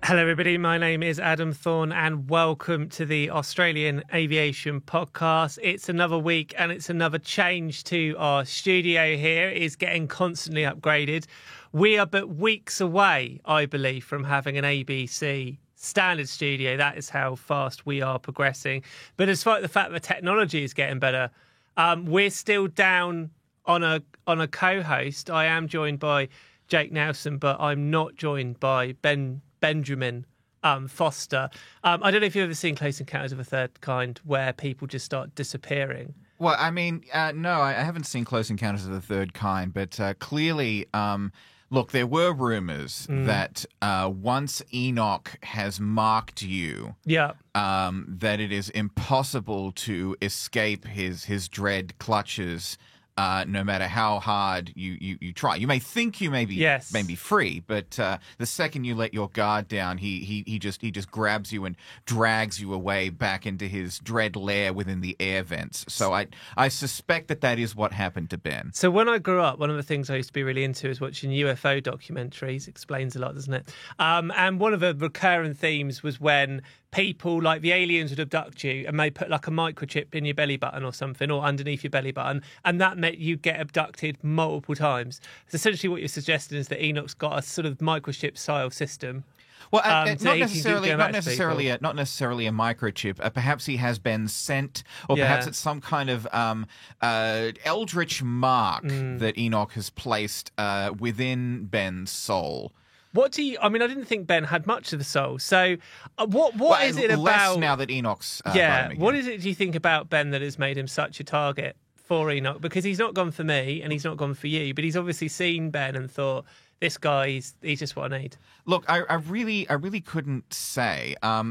Hello, everybody. My name is Adam Thorne, and welcome to the Australian Aviation Podcast. It's another week, and it's another change to our studio here. It is getting constantly upgraded. We are but weeks away, I believe, from having an ABC standard studio. That is how fast we are progressing. But despite the fact that technology is getting better, we're still down on a co-host. I am joined by Jake Nelson, but I'm not joined by Benjamin Foster. I don't know if you've ever seen Close Encounters of a Third Kind, where people just start disappearing. Well, I mean, no, I haven't seen Close Encounters of the Third Kind, but clearly, look, there were rumors that once Enoch has marked you, that it is impossible to escape his dread clutches. No matter how hard you try. You may think you may be free, but the second you let your guard down, he just grabs you and drags you away back into his dread lair within the air vents. So I suspect that is what happened to Ben. So when I grew up, one of the things I used to be really into is watching UFO documentaries. Explains a lot, doesn't it? And one of the recurring themes was when people, like the aliens, would abduct you and may put like a microchip in your belly button or something, or underneath your belly button, and that meant you get abducted multiple times. So essentially what you're suggesting is that Enoch's got a sort of microchip style system. Well, not necessarily a microchip. Perhaps he has been sent, or perhaps it's some kind of eldritch mark that Enoch has placed within Ben's soul. What do you? I mean, I didn't think Ben had much of a soul. So, what is it about? Less now that Enoch's what is it? Do you think about Ben that has made him such a target for Enoch? Because he's not gone for me and he's not gone for you, but he's obviously seen Ben and thought, this guy, he's just what I need. Look, I really couldn't say. I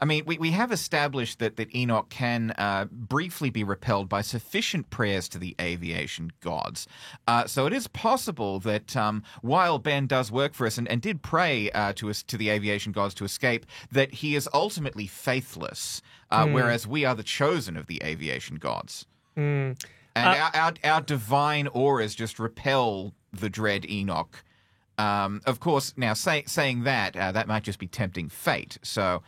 mean, we have established that Enoch can briefly be repelled by sufficient prayers to the aviation gods. So it is possible that while Ben does work for us and did pray to the aviation gods to escape, that he is ultimately faithless, whereas we are the chosen of the aviation gods. And our divine auras just repel the dread Enoch. Of course, now saying that might just be tempting fate. So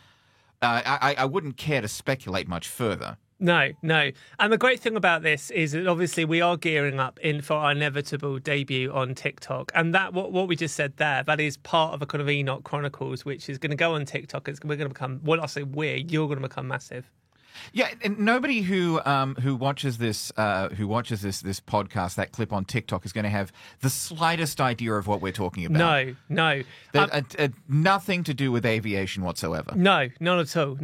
I wouldn't care to speculate much further. No. And the great thing about this is that obviously we are gearing up for our inevitable debut on TikTok. And that what we just said there, that is part of a kind of Enoch Chronicles, which is going to go on TikTok. We're going to become, well, I say you're going to become massive. Yeah, and nobody who watches this podcast, that clip on TikTok, is going to have the slightest idea of what we're talking about. No. Nothing to do with aviation whatsoever. No, not at all.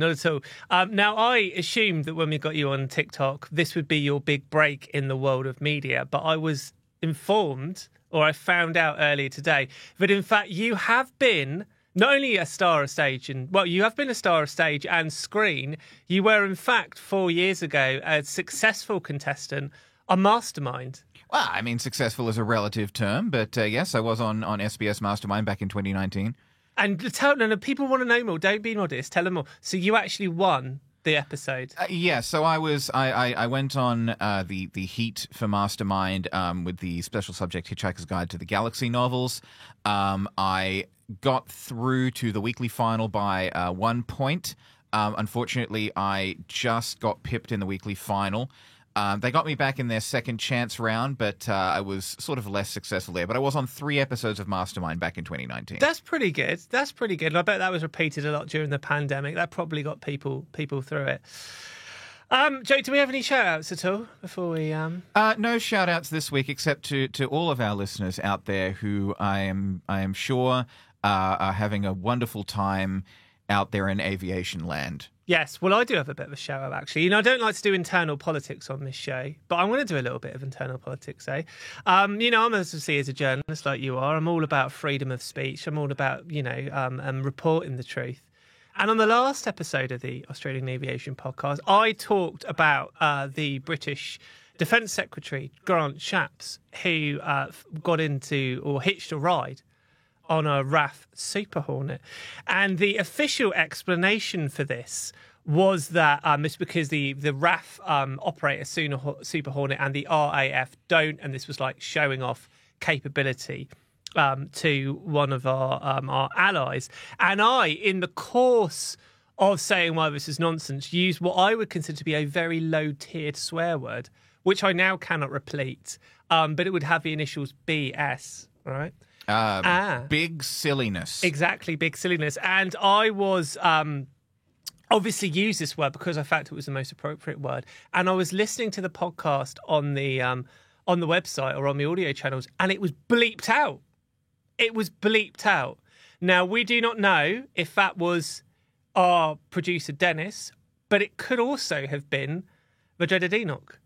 Now, I assumed that when we got you on TikTok, this would be your big break in the world of media, but I was informed, or I found out earlier today, that in fact you have been not only a star of stage, you have been a star of stage and screen. You were, in fact, 4 years ago, a successful contestant on Mastermind. Well, I mean, successful is a relative term, but yes, I was on SBS Mastermind back in 2019. And people want to know more. Don't be modest. Tell them more. So you actually won the episode. So I went on the heat for Mastermind with the special subject Hitchhiker's Guide to the Galaxy novels. I got through to the weekly final by 1 point. Unfortunately, I just got pipped in the weekly final. They got me back in their second chance round, but I was sort of less successful there. But I was on 3 episodes of Mastermind back in 2019. That's pretty good. And I bet that was repeated a lot during the pandemic. That probably got people through it. Jake, do we have any shout-outs at all before we... No shout-outs this week, except to all of our listeners out there who I am sure are having a wonderful time out there in aviation land. Yes, well, I do have a bit of a shout-out, actually. I don't like to do internal politics on this show, but I'm going to do a little bit of internal politics, eh? I'm as a journalist like you are. I'm all about freedom of speech. I'm all about, reporting the truth. And on the last episode of the Australian Aviation Podcast, I talked about the British Defence Secretary, Grant Shapps, who got into or hitched a ride on a RAF Super Hornet. And the official explanation for this was that it's because the RAF operate a Super Hornet and the RAF don't, and this was like showing off capability to one of our allies. And I, in the course of saying why this is nonsense, used what I would consider to be a very low-tiered swear word, which I now cannot repeat, but it would have the initials BS, right? Big silliness. Exactly, big silliness. And I was obviously used this word because I felt it was the most appropriate word. And I was listening to the podcast on the website or on the audio channels, and it was bleeped out. It was bleeped out. Now, we do not know if that was our producer, Dennis, but it could also have been the dreaded Enoch,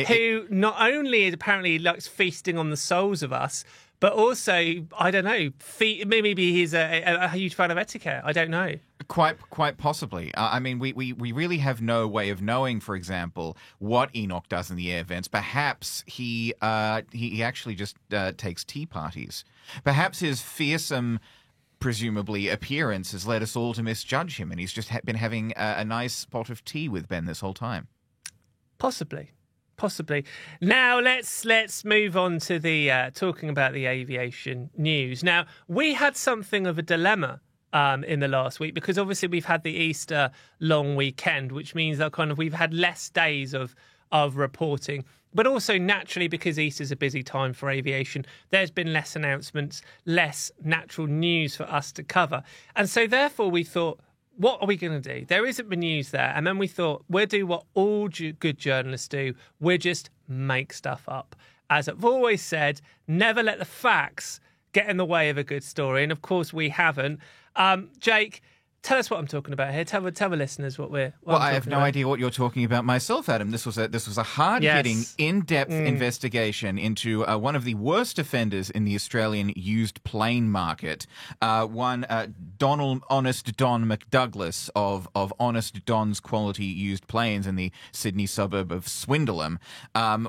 who not only apparently likes feasting on the souls of us, but also, I don't know, maybe he's a huge fan of etiquette. I don't know. Quite possibly. I mean, we really have no way of knowing, for example, what Enoch does in the air vents. Perhaps he actually just takes tea parties. Perhaps his fearsome, presumably, appearance has led us all to misjudge him, and he's just been having a nice pot of tea with Ben this whole time. Possibly. Now let's move on to the talking about the aviation news. Now, we had something of a dilemma in the last week because obviously we've had the Easter long weekend, which means that we've had less days of reporting. But also naturally, because Easter's a busy time for aviation, there's been less announcements, less natural news for us to cover. And so therefore we thought, what are we going to do? There isn't the news there. And then we thought, we'll do what all good journalists do. We'll just make stuff up. As I've always said, never let the facts get in the way of a good story. And of course, we haven't. Jake, tell us what I'm talking about here. Tell the listeners what we're. Well, I have no idea what you're talking about myself, Adam. This was a hard-hitting, in-depth investigation into one of the worst offenders in the Australian used plane market. One Honest Don McDouglas of Honest Don's Quality Used Planes in the Sydney suburb of Swindleham.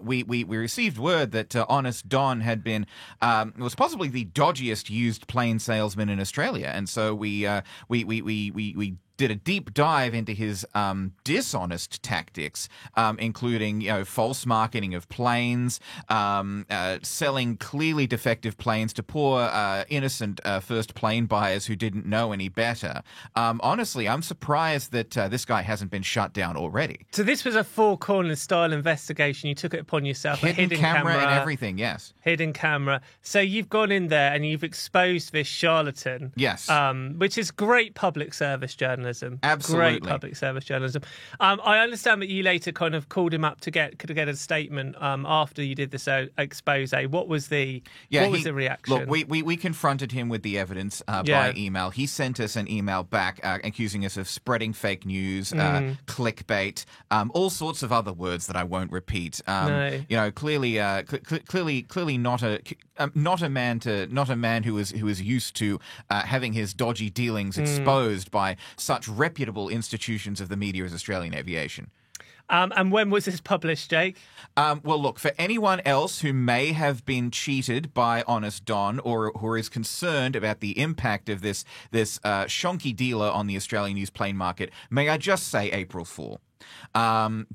We received word that Honest Don had been was possibly the dodgiest used plane salesman in Australia, and so we did a deep dive into his dishonest tactics, including false marketing of planes, selling clearly defective planes to poor innocent first plane buyers who didn't know any better. Honestly, I'm surprised that this guy hasn't been shut down already. So this was a Four Corners style investigation. You took it upon yourself. Hidden camera and everything, yes. Hidden camera. So you've gone in there and you've exposed this charlatan. Yes. Which is great public service journalism. Absolutely. Great public service journalism. I understand that you later kind of called him up to get a statement after you did this expose. What was the reaction? Look, we confronted him with the evidence by email. He sent us an email back accusing us of spreading fake news, clickbait, all sorts of other words that I won't repeat. Clearly not a man who is used to having his dodgy dealings exposed by such reputable institutions of the media as Australian aviation. And when was this published, Jake? Well, look, for anyone else who may have been cheated by Honest Don or who is concerned about the impact of this shonky dealer on the Australian used plane market, may I just say April Fool.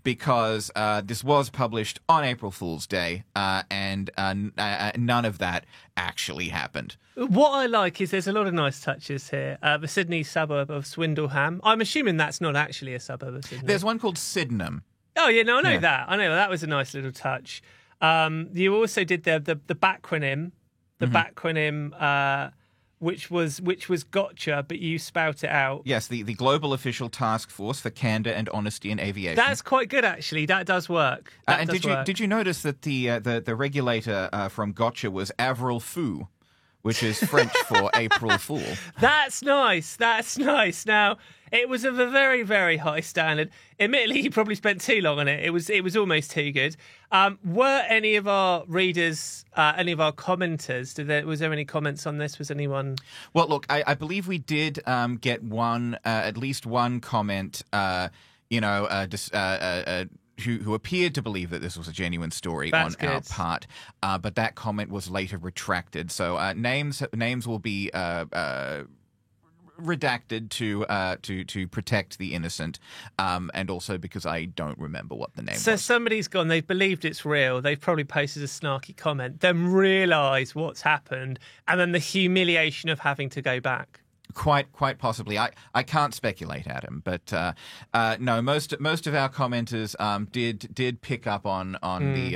Because this was published on April Fool's Day, and none of that actually happened. What I like is there's a lot of nice touches here. The Sydney suburb of Swindleham. I'm assuming that's not actually a suburb of Sydney. There's one called Sydenham. Oh, yeah, no, I know that. I know that was a nice little touch. You also did the backronym, which was gotcha, but you spout it out. Yes, the Global Official Task Force for Candour and Honesty in Aviation. That's quite good, actually. That does work. Did you notice that the regulator from Gotcha was Avril Fou, which is French for April Fool? That's nice. Now, it was of a very, very high standard. Admittedly, you probably spent too long on it. It was almost too good. Were any of our readers, any of our commenters, was there any comments on this? Was anyone? Well, look, I believe we did get at least one comment, who appeared to believe that this was a genuine story. That's on our part, but that comment was later retracted. So names will be redacted to protect the innocent, and also because I don't remember what the name So was. somebody's gone, they've believed it's real, they've probably posted a snarky comment, then realise what's happened, and then the humiliation of having to go back. Quite possibly. I can't speculate, Adam, but no. Most of our commenters did pick up on the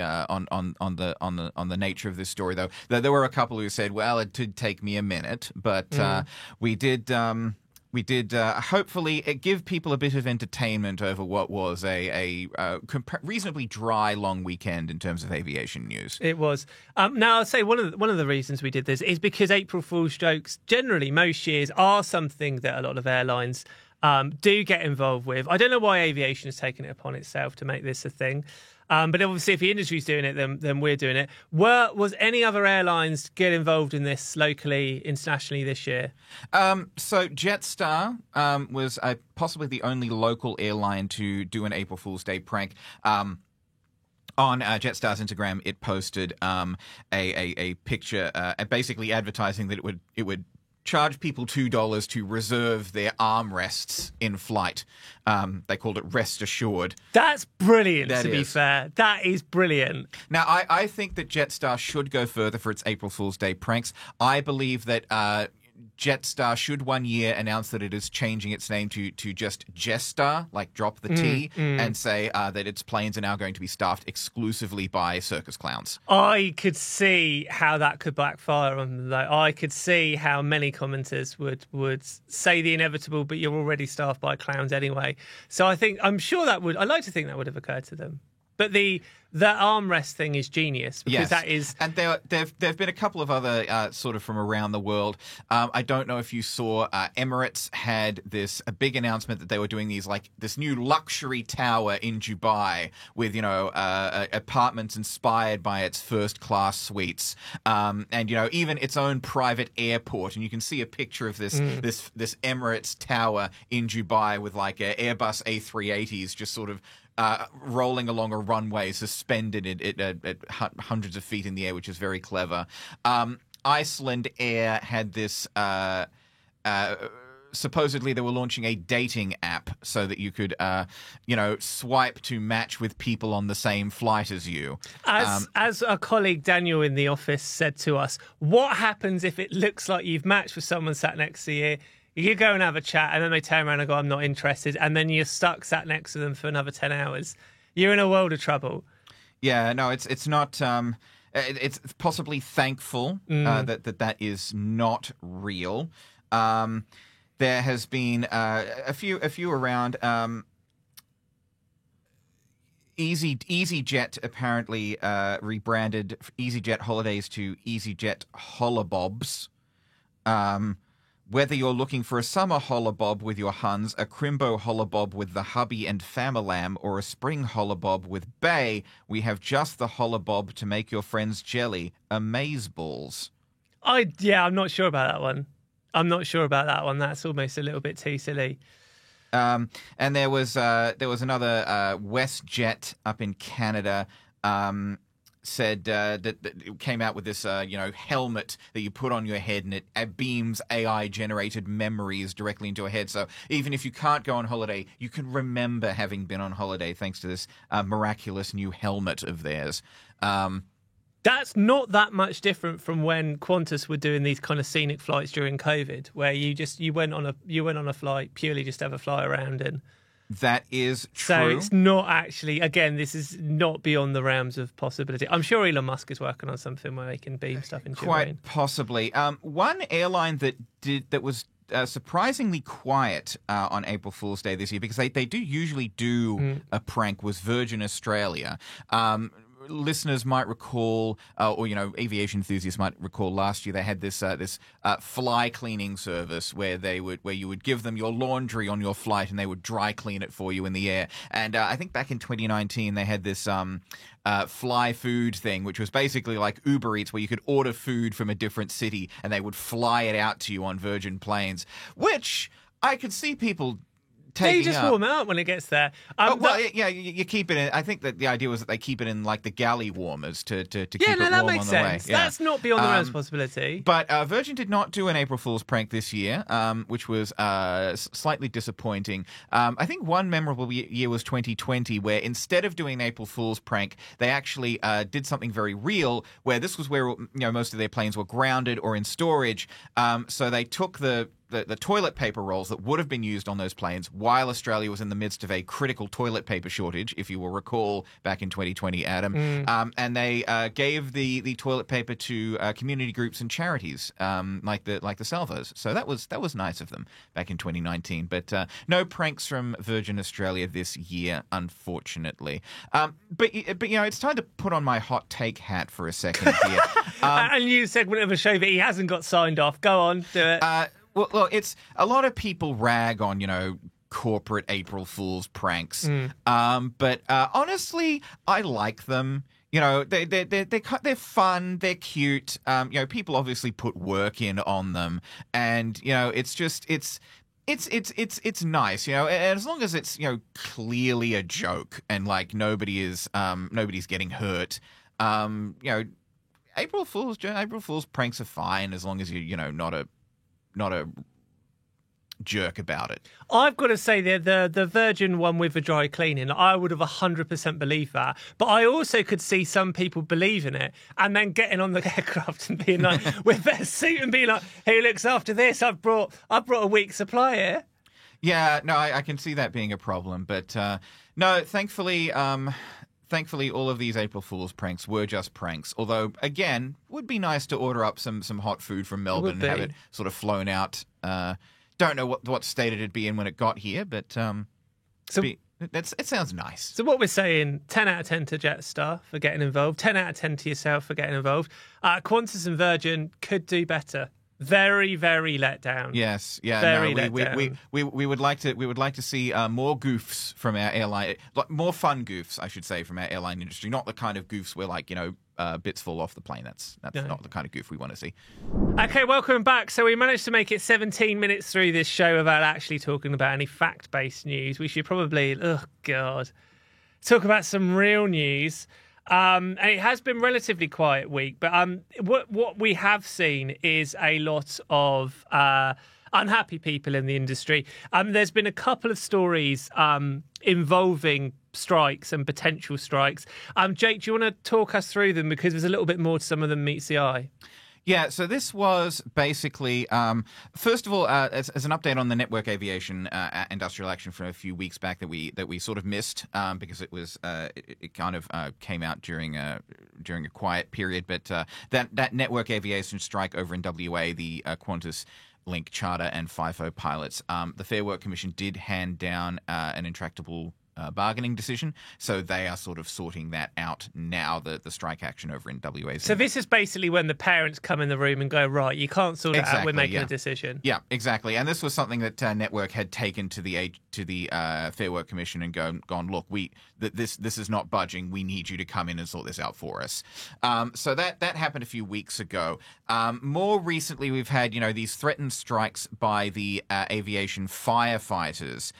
nature of this story, though. There were a couple who said, "Well, it did take me a minute," but we did hopefully give people a bit of entertainment over what was a reasonably dry long weekend in terms of aviation news. It was. Now, I'll say one of the reasons we did this is because April Fool's jokes, generally most years, are something that a lot of airlines do get involved with. I don't know why aviation has taken it upon itself to make this a thing. But obviously, if the industry's doing it, then we're doing it. Was any other airlines get involved in this locally, internationally this year? So Jetstar was possibly the only local airline to do an April Fool's Day prank. On Jetstar's Instagram, it posted a picture, basically advertising that it would charge people $2 to reserve their armrests in flight. They called it Rest Assured. That's brilliant, That to be is. fair. That is brilliant. Now, I think that Jetstar should go further for its April Fool's Day pranks. I believe that Jetstar should one year announce that it is changing its name to just Jetstar, like drop the T, and say that its planes are now going to be staffed exclusively by circus clowns. I could see how that could backfire on them, though. I could see how many commenters would say the inevitable, but you're already staffed by clowns anyway. So I'm sure I'd like to think that would have occurred to them. But the armrest thing is genius because that is. And there've been a couple of other sort of from around the world. I don't know if you saw Emirates had a big announcement that they were doing this new luxury tower in Dubai with apartments inspired by its first class suites, and even its own private airport. And you can see a picture of this Emirates tower in Dubai with Airbus A380s just sort of rolling along a runway, suspended at hundreds of feet in the air, which is very clever. Iceland Air had this. Supposedly, they were launching a dating app so that you could, swipe to match with people on the same flight as you. As our colleague Daniel in the office said to us, what happens if it looks like you've matched with someone sat next to you? You go and have a chat, and then they turn around and go, I'm not interested. And then you're stuck sat next to them for another 10 hours. You're in a world of trouble. Yeah, no, it's not... it's possibly thankful that is not real. There has been a few around... EasyJet apparently rebranded EasyJet Holidays to EasyJet Holobobs. Whether you're looking for a summer holobob with your Huns, a Crimbo holobob with the hubby and famalam, or a spring holobob with Bay, we have just the holobob to make your friends jelly. Amazeballs. I'm not sure about that one. That's almost a little bit too silly. And there was another WestJet up in Canada. Said that it came out with this, helmet that you put on your head, and it beams AI-generated memories directly into your head. So even if you can't go on holiday, you can remember having been on holiday thanks to this miraculous new helmet of theirs. That's not that much different from when Qantas were doing these kind of scenic flights during COVID, where you went on a flight purely just to have a fly around in. That is true. So it's not actually, again, this is not beyond the realms of possibility. I'm sure Elon Musk is working on something where they can beam stuff into your brain. Quite possibly. One airline that was surprisingly quiet on April Fool's Day this year, because they do usually do a prank, was Virgin Australia. Listeners might recall, or aviation enthusiasts might recall, last year they had this fly cleaning service where you would give them your laundry on your flight and they would dry clean it for you in the air. And I think back in 2019 they had this fly food thing, which was basically like Uber Eats, where you could order food from a different city and they would fly it out to you on Virgin planes, which I could see people taking you just up. warm it up when it gets there. You keep it in. I think that the idea was that they keep it in like the galley warmers to keep it warm that makes on the sense. way. Yeah. That's not beyond the realms of possibility. But Virgin did not do an April Fool's prank this year, which was slightly disappointing. I think one memorable year was 2020, where instead of doing an April Fool's prank, they actually did something very real, where this was where most of their planes were grounded or in storage. So they took the toilet paper rolls that would have been used on those planes while Australia was in the midst of a critical toilet paper shortage, if you will recall, back in 2020, Adam. And they gave the toilet paper to community groups and charities like the Salvos. So that was nice of them back in 2019. But no pranks from Virgin Australia this year, unfortunately. But it's time to put on my hot take hat for a second here. A new segment of a show that he hasn't got signed off. Go on, do it. Well, it's a lot of people rag on, corporate April Fool's pranks. But honestly, I like them. They're fun, they're cute. People obviously put work in on them, and it's nice, and as long as it's clearly a joke and like nobody's getting hurt. April Fool's pranks are fine as long as you're not a jerk about it. I've got to say the Virgin one with the dry cleaning, I would have 100% believed that. But I also could see some people believing it and then getting on the aircraft and being like, with their suit and being like, who looks after this? I've brought a week's supply here. Yeah, no, I can see that being a problem. But no, thankfully, all of these April Fool's pranks were just pranks. Although, again, would be nice to order up some hot food from Melbourne and have it sort of flown out. Don't know what state it'd be in when it got here, but it sounds nice. So what we're saying, 10 out of 10 to Jetstar for getting involved, 10 out of 10 to yourself for getting involved. Qantas and Virgin could do better. Very, very let down. Yes, yeah. Very no, let down. We would like to see more goofs from our airline, more fun goofs, I should say, from our airline industry. Not the kind of goofs where bits fall off the plane. That's not the kind of goof we want to see. Okay, welcome back. So we managed to make it 17 minutes through this show without actually talking about any fact-based news. We should probably, talk about some real news. And it has been relatively quiet week, but what we have seen is a lot of unhappy people in the industry. There's been a couple of stories involving strikes and potential strikes. Jake, do you want to talk us through them, because there's a little bit more to some of them meets the eye? Yeah, so this was basically, first of all, as an update on the network aviation industrial action from a few weeks back that we sort of missed because it was it kind of came out during a quiet period. But that network aviation strike over in WA, the Qantas, Link, Charter, and FIFO pilots, the Fair Work Commission did hand down an intractable bargaining decision, so they are sort of sorting that out now, the strike action over in WA. So this is basically when the parents come in the room and go, right, you can't sort it out, we're making a decision. Yeah, exactly. And this was something that Network had taken to the Fair Work Commission and gone, look, this is not budging, we need you to come in and sort this out for us. So that happened a few weeks ago. More recently, we've had these threatened strikes by the aviation firefighters.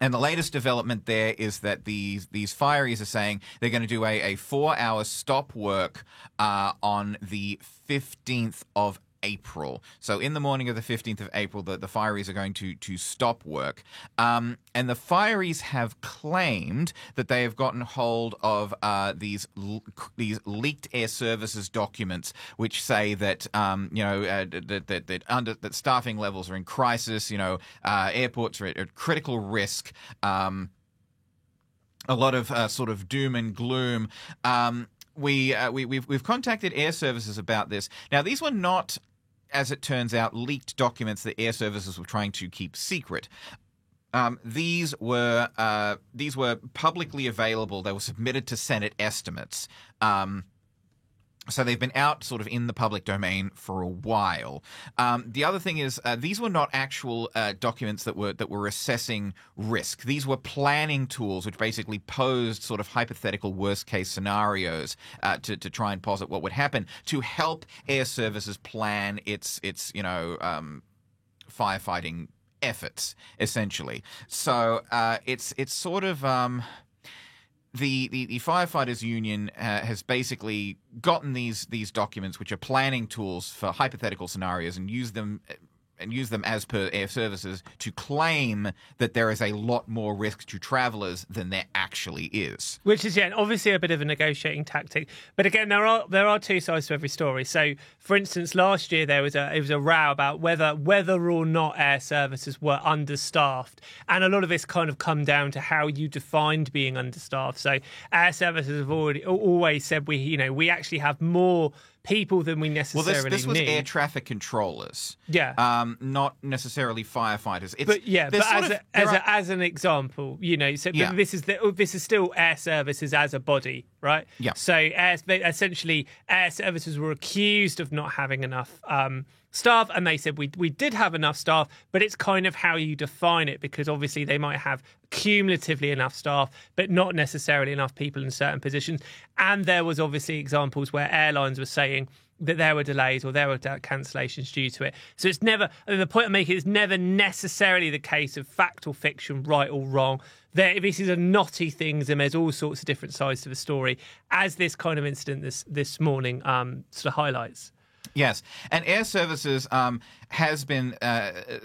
And the latest development there is that these fireys are saying they're going to do a 4-hour stop work on the 15th of April. So in the morning of the 15th of April, the fireys are going to stop work. And the fireys have claimed that they have gotten hold of these leaked Air Services documents, which say that that staffing levels are in crisis. Airports are at critical risk. A lot of sort of doom and gloom. We've contacted Air Services about this. Now, these were not, as it turns out, leaked documents that Air Services were trying to keep secret. These were publicly available. They were submitted to Senate estimates. So they've been out sort of in the public domain for a while. The other thing is these were not actual documents that were assessing risk. These were planning tools which basically posed sort of hypothetical worst case scenarios to try and posit what would happen to help Air Services plan its firefighting efforts, essentially. So it's sort of the firefighters union has basically gotten these documents, which are planning tools for hypothetical scenarios, and use them as per Air Services to claim that there is a lot more risk to travellers than there actually is. Which is, obviously a bit of a negotiating tactic. But again, there are two sides to every story. So, for instance, last year it was a row about whether or not Air Services were understaffed, and a lot of this kind of come down to how you defined being understaffed. So, Air Services have always said we actually have more people than we necessarily need. Well, this was air traffic controllers. Yeah. Not necessarily firefighters. As an example, but this is still Air Services as a body, right? Yeah. So essentially, Air Services were accused of not having enough staff, and they said we did have enough staff, but it's kind of how you define it, because obviously they might have cumulatively enough staff, but not necessarily enough people in certain positions. And there was obviously examples where airlines were saying that there were delays or there were cancellations due to it. So it's never, the point I'm making is never necessarily the case of fact or fiction, right or wrong. This is a knotty things, and there's all sorts of different sides to the story, as this kind of incident this morning sort of highlights. Yes, and Air Services has been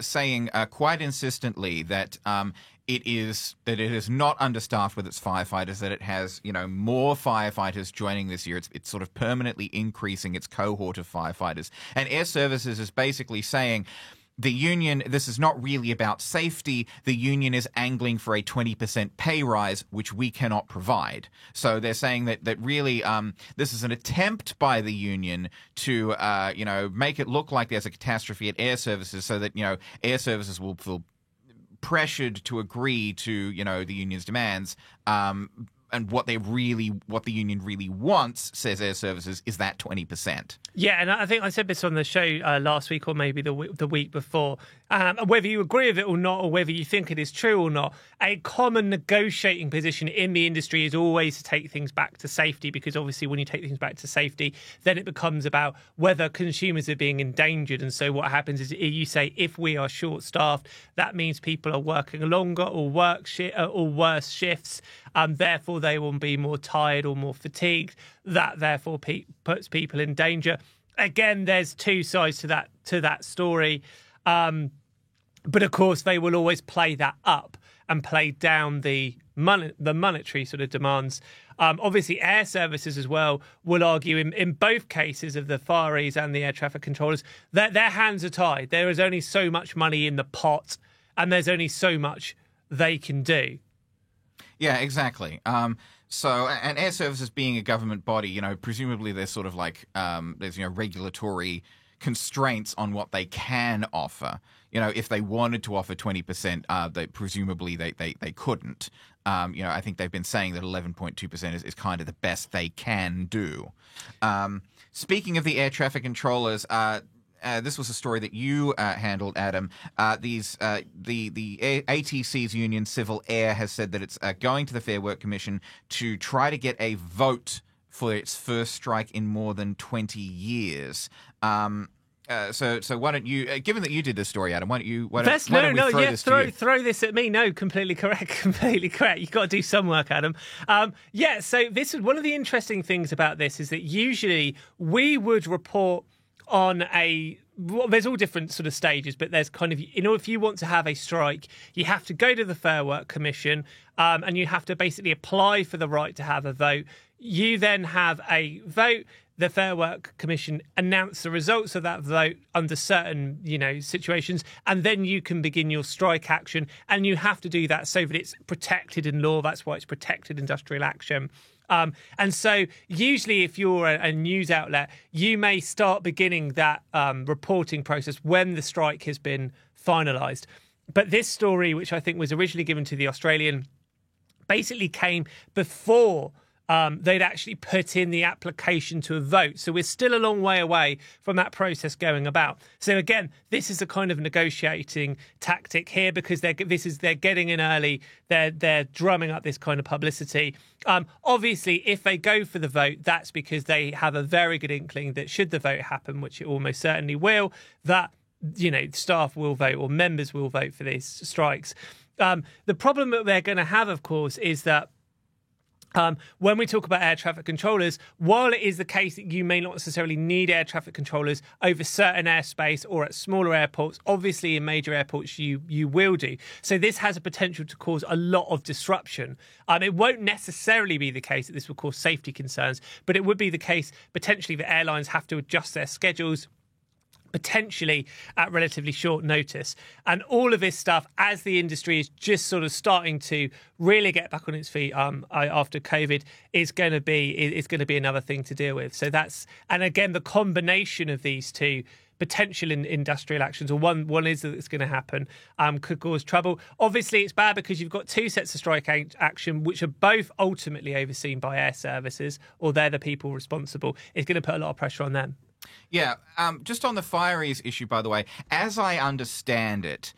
saying quite insistently that it is not understaffed with its firefighters, that it has more firefighters joining this year. It's sort of permanently increasing its cohort of firefighters, and Air Services is basically saying, the union, this is not really about safety. The union is angling for a 20% pay rise, which we cannot provide. So they're saying that really this is an attempt by the union to, make it look like there's a catastrophe at Air Services, so that, Air Services will feel pressured to agree to, the union's demands. And what the union really wants, says Air Services, is that 20%. Yeah, and I think I said this on the show last week, or maybe the week before. Whether you agree with it or not, or whether you think it is true or not, a common negotiating position in the industry is always to take things back to safety, because obviously when you take things back to safety, then it becomes about whether consumers are being endangered. And so what happens is you say, if we are short-staffed, that means people are working longer or worse shifts, therefore they will be more tired or more fatigued. That therefore puts people in danger. Again, there's two sides to that story, but of course they will always play that up and play down the monetary sort of demands. Obviously, Air Services as well will argue in both cases of the fireys and the air traffic controllers that their hands are tied. There is only so much money in the pot, and there's only so much they can do. Yeah, exactly. So, and Air Services being a government body, presumably there's sort of like there's regulatory constraints on what they can offer. If they wanted to offer 20%, they presumably they couldn't. I think they've been saying that 11.2% is kind of the best they can do. Speaking of the air traffic controllers, this was a story that you handled, Adam. The ATC's union, Civil Air, has said that it's going to the Fair Work Commission to try to get a vote for its first strike in more than 20 years. So why don't you, given that you did this story, Adam, why don't we throw this at me? No, completely correct. You've got to do some work, Adam. So this is one of the interesting things about this, is that usually we would report on there's all different sort of stages, but there's kind of, if you want to have a strike, you have to go to the Fair Work Commission, and you have to basically apply for the right to have a vote. You then have a vote. The Fair Work Commission announce the results of that vote under certain, situations, and then you can begin your strike action, and you have to do that so that it's protected in law. That's why it's protected industrial action. And so usually if you're a news outlet, you may start beginning that reporting process when the strike has been finalised. But this story, which I think was originally given to The Australian, basically came before they'd actually put in the application to a vote. So we're still a long way away from that process going about. So again, this is a kind of negotiating tactic here, because they're getting in early. They're drumming up this kind of publicity. Obviously, if they go for the vote, that's because they have a very good inkling that should the vote happen, which it almost certainly will, that staff will vote or members will vote for these strikes. The problem that they're going to have, of course, is that when we talk about air traffic controllers, while it is the case that you may not necessarily need air traffic controllers over certain airspace or at smaller airports, obviously in major airports you will do. So this has a potential to cause a lot of disruption. It won't necessarily be the case that this will cause safety concerns, but it would be the case potentially that airlines have to adjust their schedules potentially at relatively short notice. And all of this stuff, as the industry is just sort of starting to really get back on its feet after COVID, is going to be another thing to deal with. So and again, the combination of these two potential industrial actions, or one is that it's going to happen, could cause trouble. Obviously, it's bad because you've got two sets of strike action, which are both ultimately overseen by air services, or they're the people responsible. It's going to put a lot of pressure on them. Yeah, just on the fireys issue, by the way, as I understand it,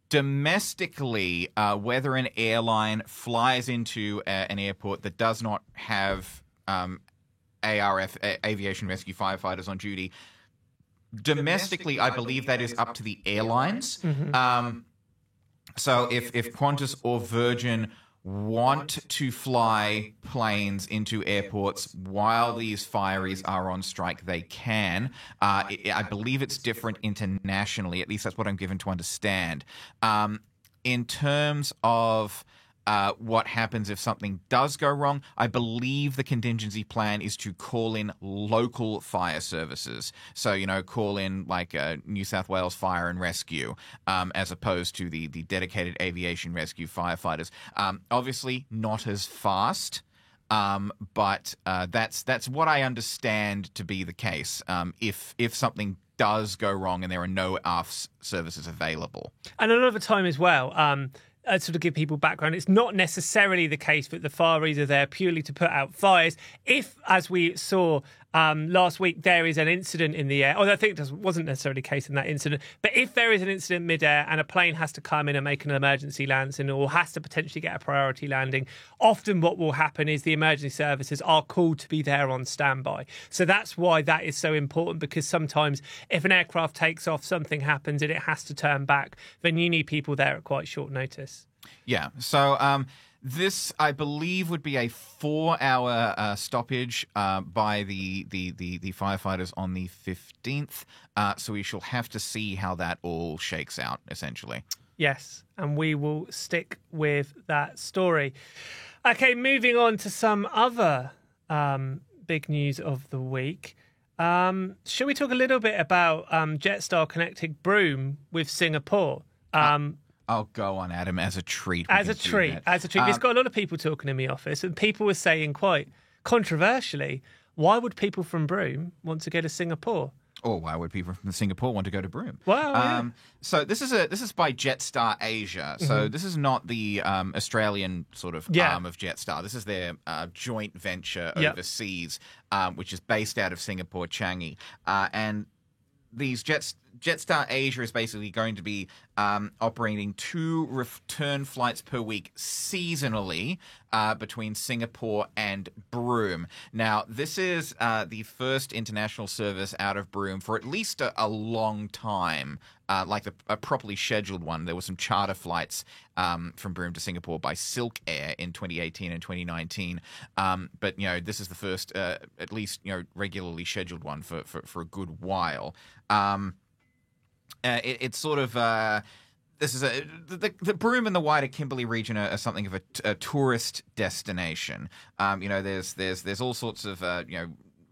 domestically, whether an airline flies into an airport that does not have ARF, aviation rescue firefighters on duty, domestically, I believe that is up to the airlines. Mm-hmm. So if Qantas or Virgin want to fly planes into airports while these fireys are on strike, they can. I believe it's different internationally. At least that's what I'm given to understand. In terms of what happens if something does go wrong, I believe the contingency plan is to call in local fire services. So, call in like New South Wales Fire and Rescue, as opposed to the dedicated aviation rescue firefighters. Obviously not as fast, but that's what I understand to be the case. If something does go wrong and there are no ARF services available. And a lot of the time as well, sort of give people background, it's not necessarily the case that the fireys are there purely to put out fires. If, as we saw last week, there is an incident in the air, although I think it wasn't necessarily the case in that incident, but if there is an incident mid-air and a plane has to come in and make an emergency landing or has to potentially get a priority landing, often what will happen is the emergency services are called to be there on standby. So that's why that is so important, because sometimes if an aircraft takes off, something happens and it has to turn back, then you need people there at quite short notice. Yeah, so this, I believe, would be a 4-hour stoppage by the firefighters on the 15th. So we shall have to see how that all shakes out, essentially. Yes, and we will stick with that story. Okay, moving on to some other big news of the week. Shall we talk a little bit about Jetstar connecting Broome with Singapore? I'll go on, Adam, as a treat. As a treat. It's got a lot of people talking in the office, and people were saying quite controversially, why would people from Broome want to go to Singapore? Or why would people from Singapore want to go to Broome? Wow. Yeah. So this is by Jetstar Asia. So this is not the Australian sort of arm of Jetstar. This is their joint venture overseas, which is based out of Singapore, Changi. And these Jetstar Asia is basically going to be operating 2 return flights per week seasonally between Singapore and Broome. Now, this is the first international service out of Broome for at least a long time, like a properly scheduled one. There were some charter flights from Broome to Singapore by Silk Air in 2018 and 2019. But, this is the first, at least, regularly scheduled one for a good while. It's sort of this is the Broome and the wider Kimberley region are something of a tourist destination. There's all sorts of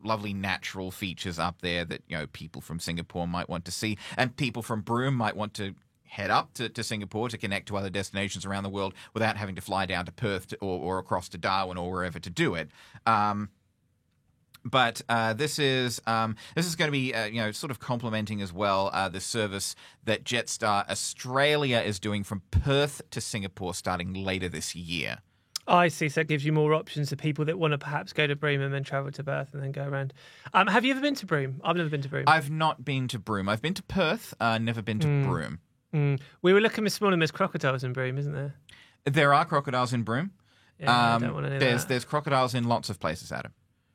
lovely natural features up there that people from Singapore might want to see, and people from Broome might want to head up to Singapore to connect to other destinations around the world without having to fly down to Perth or across to Darwin or wherever to do it. But this is going to be sort of complementing as well the service that Jetstar Australia is doing from Perth to Singapore starting later this year. I see. So it gives you more options to people that want to perhaps go to Broome and then travel to Perth and then go around. Have you ever been to Broome? I've never been to Broome. I've not been to Broome. I've been to Perth, never been to Broome. We were looking this morning, there's crocodiles in Broome, isn't there? There are crocodiles in Broome. Yeah, I don't want any of that. There's crocodiles in lots of places, Adam.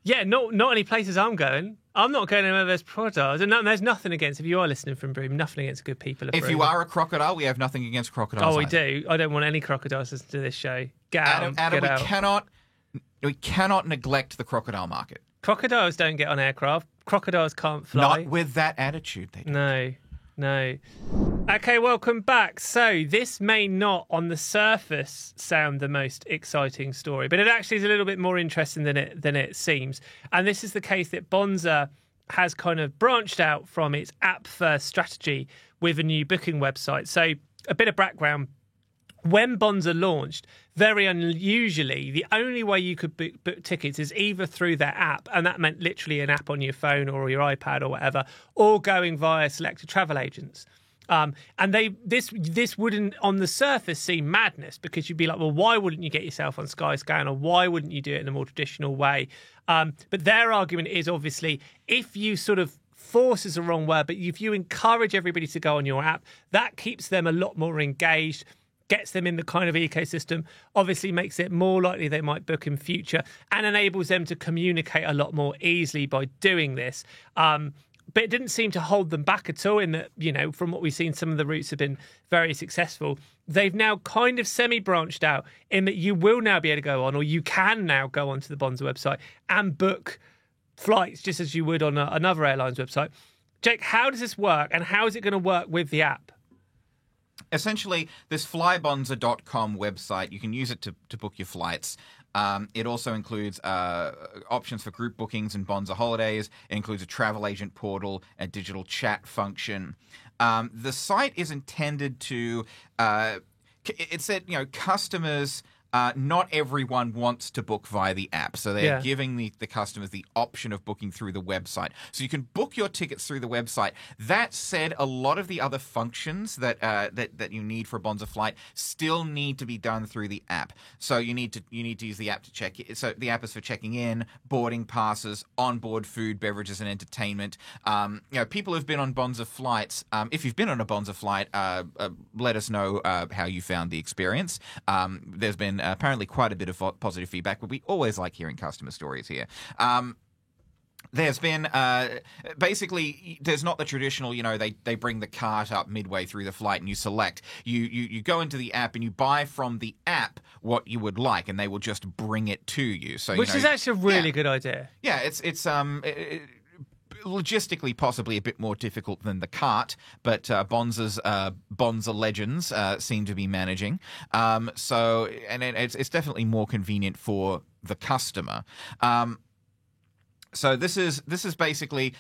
Yeah, not any places I'm going. I'm not going anywhere there's crocodiles. And there's nothing against, if you are listening from Broome, nothing against good people of Broome. If you are a crocodile, we have nothing against crocodiles. Oh, we either. do. I don't want any crocodiles listening to this show. Get out. Adam, get out. we cannot neglect the crocodile market. Crocodiles don't get on aircraft. Crocodiles can't fly. Not with that attitude, they do. No. Okay, welcome back. So this may not, on the surface, sound the most exciting story, but it actually is a little bit more interesting than it seems. And this is the case that Bonza has kind of branched out from its app-first strategy with a new booking website. So a bit of background. When Bonza launched, very unusually, the only way you could book tickets is either through their app, and that meant literally an app on your phone or your iPad or whatever, or going via selected travel agents. And this wouldn't, on the surface, seem madness, because you'd be like, well, why wouldn't you get yourself on Skyscanner, or why wouldn't you do it in a more traditional way? But their argument is, obviously, if you sort of force is the wrong word, but if you encourage everybody to go on your app, that keeps them a lot more engaged, gets them in the kind of ecosystem, obviously makes it more likely they might book in future, and enables them to communicate a lot more easily by doing this. But it didn't seem to hold them back at all, in that, from what we've seen, some of the routes have been very successful. They've now kind of semi-branched out in that you will now be able to go on, or you can now go onto the Bonza website and book flights just as you would on another airline's website. Jake, how does this work, and how is it going to work with the app? Essentially, this flybonza.com website, you can use it to book your flights. It also includes options for group bookings and Bonza holidays. It includes a travel agent portal, a digital chat function. The site is intended to, it said, customers... not everyone wants to book via the app, so they're giving the customers the option of booking through the website. So you can book your tickets through the website. That said, a lot of the other functions that you need for a Bonza flight still need to be done through the app. So you need to use the app to check it. So the app is for checking in, boarding passes, onboard food, beverages, and entertainment. People who've been on Bonza flights. If you've been on a Bonza flight, let us know how you found the experience. There's been apparently quite a bit of positive feedback, but we always like hearing customer stories here. There's been basically, there's not the traditional, they bring the cart up midway through the flight and you select. You go into the app and you buy from the app what you would like, and they will just bring it to you. So which is actually a really good idea. Yeah, it's logistically possibly a bit more difficult than the cart, but Bonza's Bonza legends seem to be managing. It's definitely more convenient for the customer. So this is basically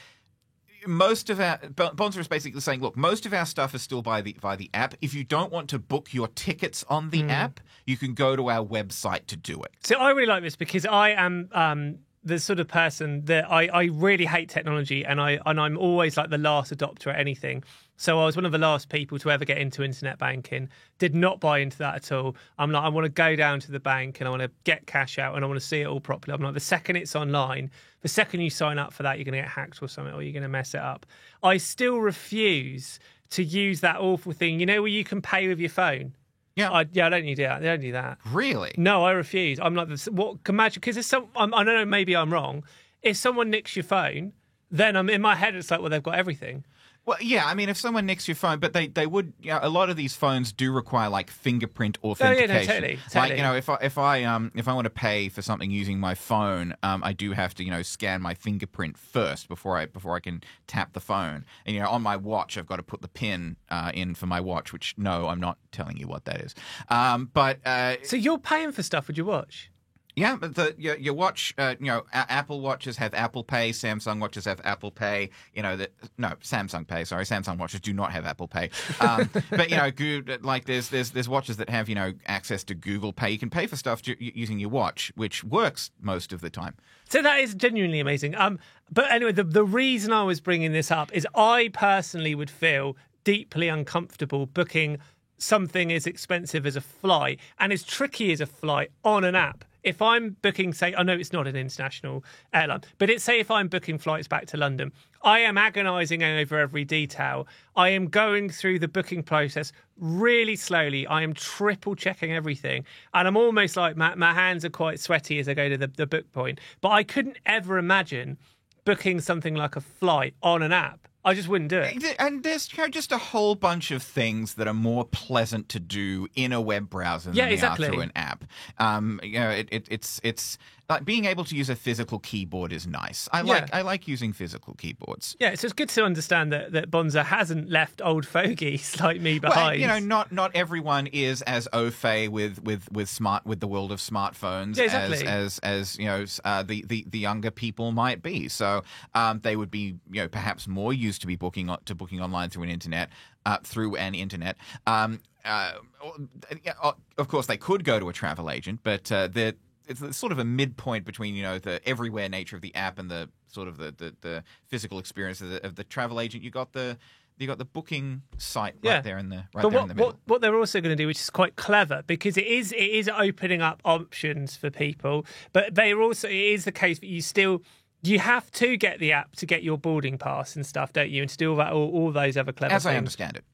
most of our Bonza is basically saying, look, most of our stuff is still via the app. If you don't want to book your tickets on the app, you can go to our website to do it. So I really like this, because I am the sort of person that I really hate technology, and I'm always like the last adopter at anything. So I was one of the last people to ever get into internet banking. Did not buy into that at all. I'm like, I want to go down to the bank and I want to get cash out and I want to see it all properly. I'm like, the second it's online, the second you sign up for that, you're going to get hacked or something, or you're going to mess it up. I still refuse to use that awful thing, where you can pay with your phone. Yeah, I don't need that. I don't do that. Really? No, I refuse. I'm like, what? Imagine, because I don't know. Maybe I'm wrong. If someone nicks your phone, then I'm in my head. It's like, well, they've got everything. Well, yeah, I mean, if someone nicks your phone, but they would, a lot of these phones do require like fingerprint authentication. Oh, yeah, no, totally. Like, if I want to pay for something using my phone, I do have to, scan my fingerprint first before I can tap the phone. And on my watch, I've got to put the pin in for my watch, which no, I'm not telling you what that is. So you're paying for stuff with your watch? Yeah, but your watch, Apple watches have Apple Pay, Samsung watches have Apple Pay. Samsung Pay. Sorry, Samsung watches do not have Apple Pay. But like there's watches that have access to Google Pay. You can pay for stuff using your watch, which works most of the time. So that is genuinely amazing. But anyway, the reason I was bringing this up is I personally would feel deeply uncomfortable booking something as expensive as a flight and as tricky as a flight on an app. if I'm booking, say, I know it's not an international airline, but say if I'm booking flights back to London, I am agonising over every detail. I am going through the booking process really slowly. I am triple checking everything. And I'm almost like my hands are quite sweaty as I go to the book point. But I couldn't ever imagine booking something like a flight on an app. I just wouldn't do it. And there's just a whole bunch of things that are more pleasant to do in a web browser than they are through an app. It's like being able to use a physical keyboard is nice. I like using physical keyboards. Yeah, so it's good to understand that Bonza hasn't left old fogies like me behind. Well, not everyone is as au fait with the world of smartphones as the younger people might be. So they would be perhaps more used to be booking online through an internet. Of course, they could go to a travel agent, but it's sort of a midpoint between the everywhere nature of the app and the sort of the physical experience of the travel agent. You got the booking site right there in the middle. What they're also going to do, which is quite clever, because it is opening up options for people, but it is the case that you have to get the app to get your boarding pass and stuff, don't you? And to do all those other clever things. As I understand it.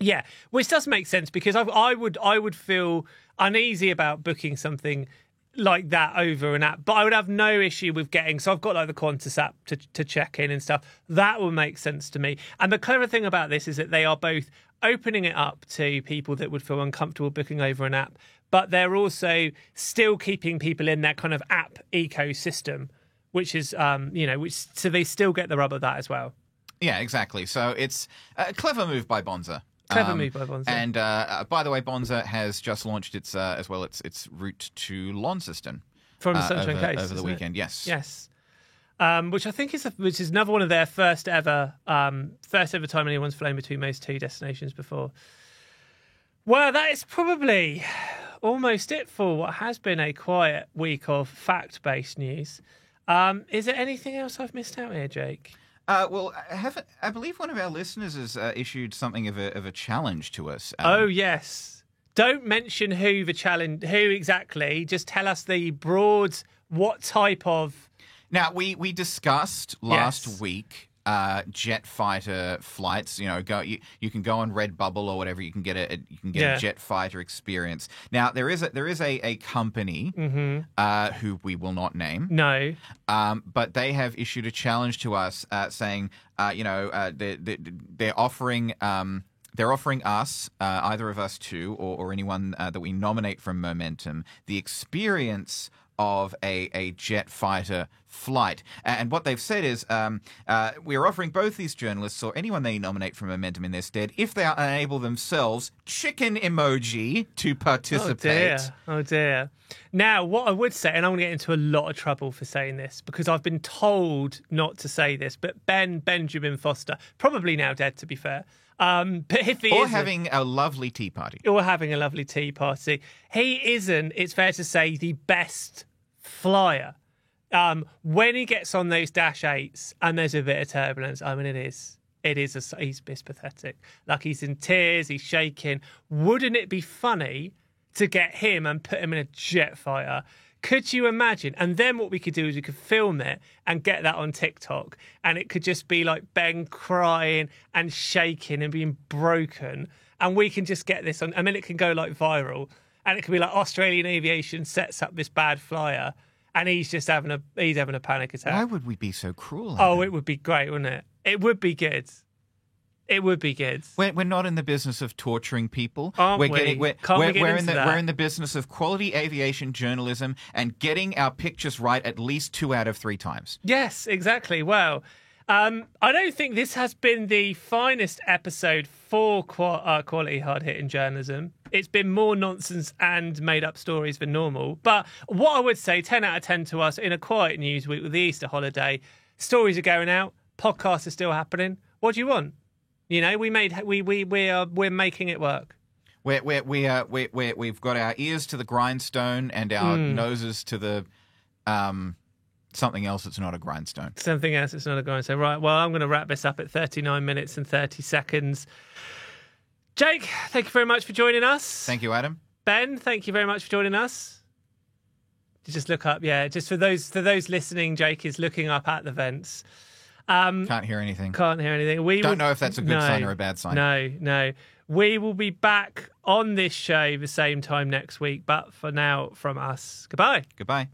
Yeah, which does make sense, because I would feel uneasy about booking something like that over an app, but I would have no issue with getting. So I've got like the Qantas app to check in and stuff. That will make sense to me. And the clever thing about this is that they are both opening it up to people that would feel uncomfortable booking over an app, but they're also still keeping people in their kind of app ecosystem, which is so they still get the rub of that as well. Yeah, exactly. So it's a clever move by Bonza. Clever move by Bonza. And by the way, Bonza has just launched its route to Launceston from the Sunshine Coast over the weekend. Yes, which I think is another one of their first ever time anyone's flown between those two destinations before. Well, that is probably almost it for what has been a quiet week of fact-based news. Is there anything else I've missed out here, Jake? I believe one of our listeners has issued something of a challenge to us. Oh, yes. Don't mention who exactly. Just tell us the broad, what type of... Now, we discussed last week jet fighter flights. You can go on Redbubble or whatever. You can get a jet fighter experience. Now there is a company who we will not name. No. But they have issued a challenge to us saying they're offering. They're offering us, either of us two, or anyone that we nominate from Momentum, the experience of a jet fighter flight. And what they've said is we're offering both these journalists or anyone they nominate from Momentum in their stead, if they are unable themselves, chicken emoji, to participate. Oh dear. Now, what I would say, and I'm going to get into a lot of trouble for saying this, because I've been told not to say this, but Benjamin Foster, probably now dead to be fair, but if he having a lovely tea party. He isn't, it's fair to say, the best flyer. When he gets on those Dash 8s and there's a bit of turbulence, I mean, he's pathetic. Like, he's in tears, he's shaking. Wouldn't it be funny to get him and put him in a jet fighter? Could you imagine? And then what we could do is we could film it and get that on TikTok, and it could just be like Ben crying and shaking and being broken, and we can just get this on, and then it can go like viral, and it could be like Australian Aviation sets up this bad flyer, and he's just having a panic attack. Why would we be so cruel? Oh, it would be great, wouldn't it? It would be good. It would be good. We're not in the business of torturing people. Aren't we? We're in the business of quality aviation journalism and getting our pictures right at least 2 out of 3 times. Yes, exactly. Well, I don't think this has been the finest episode for quality hard-hitting journalism. It's been more nonsense and made-up stories than normal. But what I would say, 10 out of 10 to us in a quiet news week with the Easter holiday. Stories are going out. Podcasts are still happening. What do you want? We're making it work. We've got our ears to the grindstone and our noses to the something else that's not a grindstone. Something else that's not a grindstone. Right. Well, I'm going to wrap this up at 39 minutes and 30 seconds. Jake, thank you very much for joining us. Thank you, Adam. Ben, thank you very much for joining us. Just look up. Yeah, just for those listening, Jake is looking up at the vents. Can't hear anything. Can't hear anything. We don't know if that's a good sign or a bad sign. No. We will be back on this show the same time next week. But for now, from us, goodbye. Goodbye.